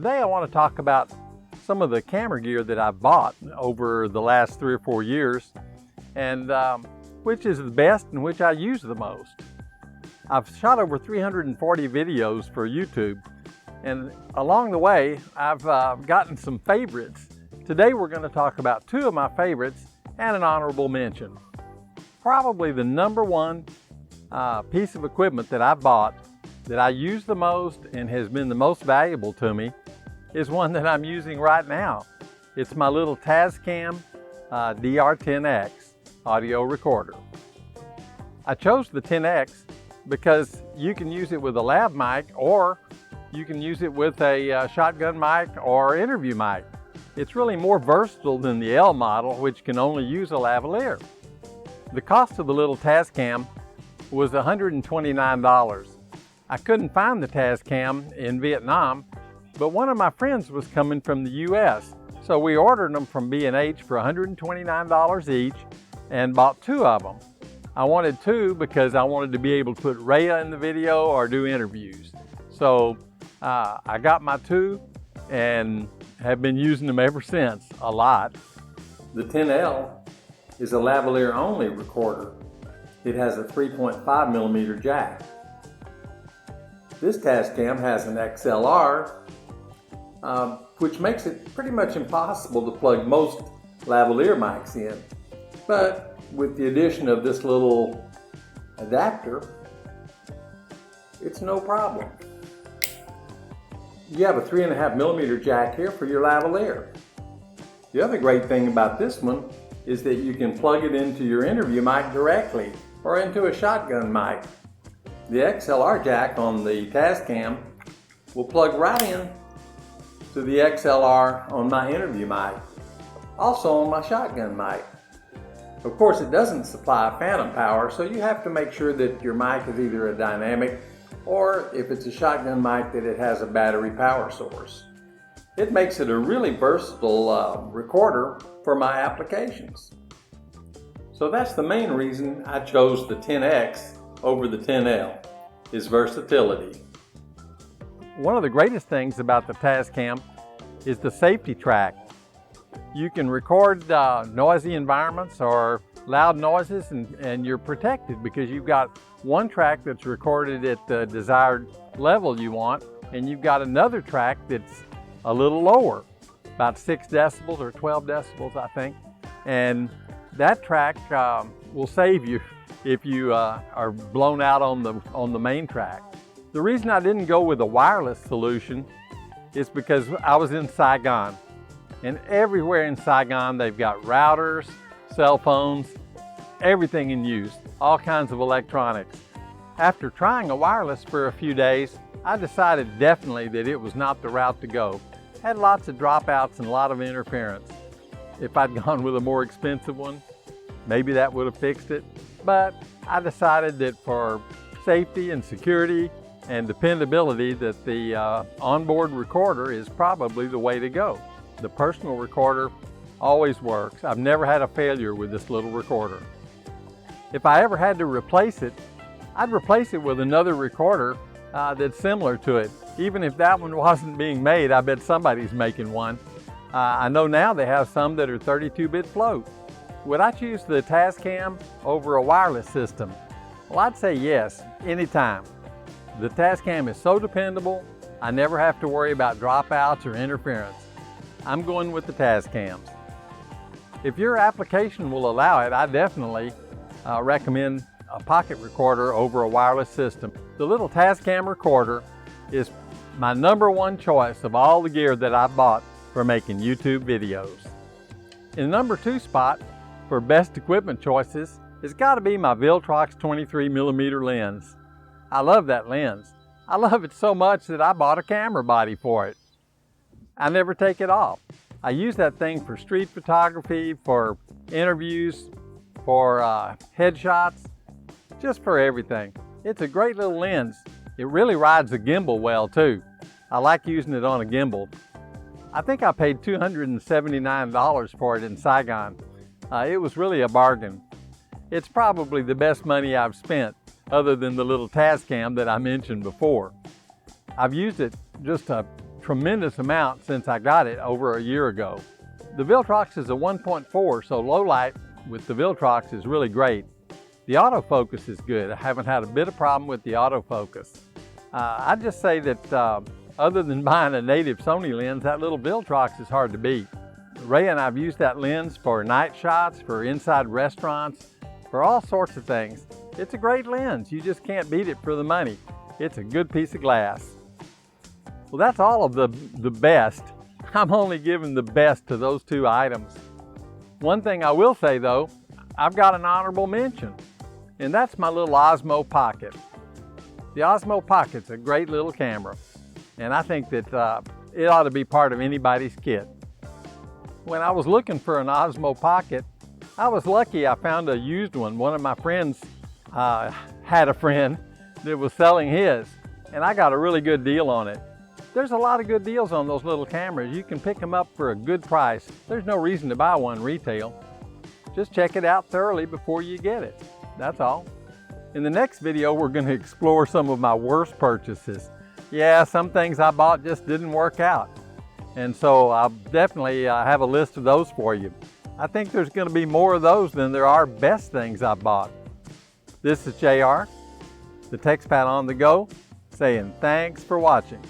Today I want to talk about some of the camera gear that I've bought over the last 3 or 4 years, and which is the best and which I use the most. I've shot over 340 videos for YouTube, and along the way I've gotten some favorites. Today we're going to talk about 2 of my favorites and an honorable mention. Probably the #1 piece of equipment that I bought that I use the most and has been the most valuable to me is one that I'm using right now. It's my little Tascam DR10X audio recorder. I chose the 10X because you can use it with a lav mic, or you can use it with a shotgun mic or interview mic. It's really more versatile than the L model, which can only use a lavalier. The cost of the little Tascam was $129. I couldn't find the Tascam in Vietnam, but one of my friends was coming from the US, so we ordered them from B&H for $129 each and bought 2 of them. I wanted 2 because I wanted to be able to put Rhea in the video or do interviews. So I got my 2 and have been using them ever since, a lot. The 10L is a lavalier only recorder. It has a 3.5mm jack. This Tascam has an XLR, which makes it pretty much impossible to plug most lavalier mics in. But with the addition of this little adapter, it's no problem. You have a 3.5mm jack here for your lavalier. The other great thing about this one is that you can plug it into your interview mic directly or into a shotgun mic. The XLR jack on the Tascam will plug right in to the XLR on my interview mic, also on my shotgun mic. Of course, it doesn't supply phantom power, so you have to make sure that your mic is either a dynamic, or if it's a shotgun mic, that it has a battery power source. It makes it a really versatile recorder for my applications. So that's the main reason I chose the 10X over the 10L, is versatility. One of the greatest things about the Tascam is the safety track. You can record noisy environments or loud noises, and you're protected because you've got one track that's recorded at the desired level you want, and you've got another track that's a little lower, about 6 decibels or 12 decibels, I think. And that track will save you if you are blown out on the main track. The reason I didn't go with a wireless solution is because I was in Saigon. And everywhere in Saigon, they've got routers, cell phones, everything in use, all kinds of electronics. After trying a wireless for a few days, I decided definitely that it was not the route to go. Had lots of dropouts and a lot of interference. If I'd gone with a more expensive one, maybe that would have fixed it. But I decided that for safety and security and dependability, that the onboard recorder is probably the way to go. The personal recorder always works. I've never had a failure with this little recorder. If I ever had to replace it, I'd replace it with another recorder that's similar to it. Even if that one wasn't being made, I bet somebody's making one. I know now they have some that are 32-bit float. Would I choose the Tascam over a wireless system? Well, I'd say yes, anytime. The Tascam is so dependable, I never have to worry about dropouts or interference. I'm going with the Tascams. If your application will allow it, I definitely recommend a pocket recorder over a wireless system. The little Tascam recorder is my #1 choice of all the gear that I bought for making YouTube videos. In the #2 spot for best equipment choices, it's got to be my Viltrox 23mm lens. I love that lens. I love it so much that I bought a camera body for it. I never take it off. I use that thing for street photography, for interviews, for headshots, just for everything. It's a great little lens. It really rides the gimbal well too. I like using it on a gimbal. I think I paid $279 for it in Saigon. It was really a bargain. It's probably the best money I've spent, other than the little Tascam that I mentioned before. I've used it just a tremendous amount since I got it over a year ago. The Viltrox is a 1.4, so low light with the Viltrox is really great. The autofocus is good. I haven't had a bit of problem with the autofocus. I'd just say that other than buying a native Sony lens, that little Viltrox is hard to beat. Ray and I've used that lens for night shots, for inside restaurants, for all sorts of things. It's a great lens. You just can't beat it for the money. It's a good piece of glass. Well, that's all of the best. I'm only giving the best to those two items. One thing I will say though, I've got an honorable mention, and that's my little Osmo Pocket. The Osmo Pocket's a great little camera, and I think that it ought to be part of anybody's kit. When I was looking for an Osmo Pocket, I was lucky I found a used one. One of my friends had a friend that was selling his, and I got a really good deal on it. There's a lot of good deals on those little cameras. You can pick them up for a good price. There's no reason to buy one retail. Just check it out thoroughly before you get it. That's all. In the next video, we're going to explore some of my worst purchases. Yeah, some things I bought just didn't work out. And so I'll definitely have a list of those for you. I think there's going to be more of those than there are best things I bought. This is JR, the TexpatOTG, saying thanks for watching.